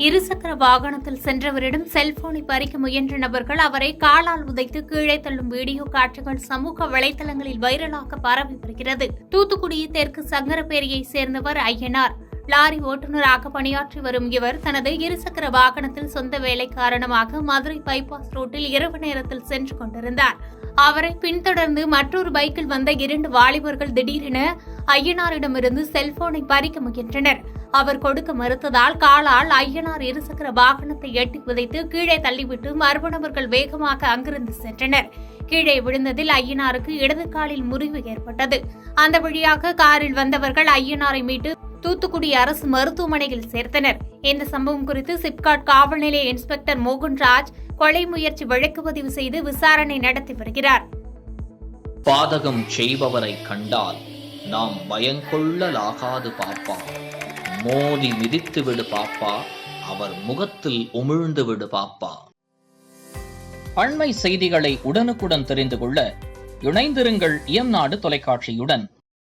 இருசக்கர வாகனத்தில் சென்றவரிடம் செல்போனை பறிக்க முயன்ற நபர்கள் அவரை காலால் உதைத்து கீழே தள்ளும் வீடியோ காட்சிகள் சமூக வலைதளங்களில் வைரலாக பரவி வருகிறது. தூத்துக்குடி தெற்கு சங்கரப்பேரியைச் சேர்ந்தவர் ஐயனார். லாரி ஓட்டுநராக பணியாற்றி வரும் இவர் தனது இருசக்கர வாகனத்தில் சொந்த வேலை காரணமாக மதுரை பைபாஸ் ரோட்டில் இரவு நேரத்தில் சென்று கொண்டிருந்தார். அவரை பின்தொடர்ந்து மற்றொரு பைக்கில் வந்த 2 வாலிபர்கள் திடீரென ஐயனாரிடமிருந்து செல்போனை பறிக்க முயன்றனர். அவர் கொடுக்க மறுத்ததால் காலால் ஐயனார் இருசக்கர வாகனத்தை எட்டி உதைத்து கீழே தள்ளிவிட்டு மர்ம நபர்கள் வேகமாக அங்கிருந்து சென்றனர். கீழே விழுந்ததில் ஐயனாருக்கு இடது காலில் முறிவு ஏற்பட்டது. அந்த வழியாக காரில் வந்தவர்கள் ஐயனாரை மீட்டு தூத்துக்குடி அரசு மருத்துவமனையில் சேர்த்தனர். இந்த சம்பவம் குறித்து சிப்காட் காவல் நிலைய இன்ஸ்பெக்டர் மோகன்ராஜ் கொலை முயற்சி வழக்கு பதிவு செய்து விசாரணை நடத்தி வருகிறார். பாதகம் செய்பவரை கண்டால் நாம் பயங்கொள்ளலாகாது பாப்பா. மோதி மிதித்து விடு பாப்பா, அவர் முகத்தில் உமிழ்ந்து விடு பாப்பா. அண்மை செய்திகளை உடனுக்குடன் தெரிந்து கொள்ள இணைந்திருங்கள் இயம்நாடு தொலைக்காட்சியுடன்.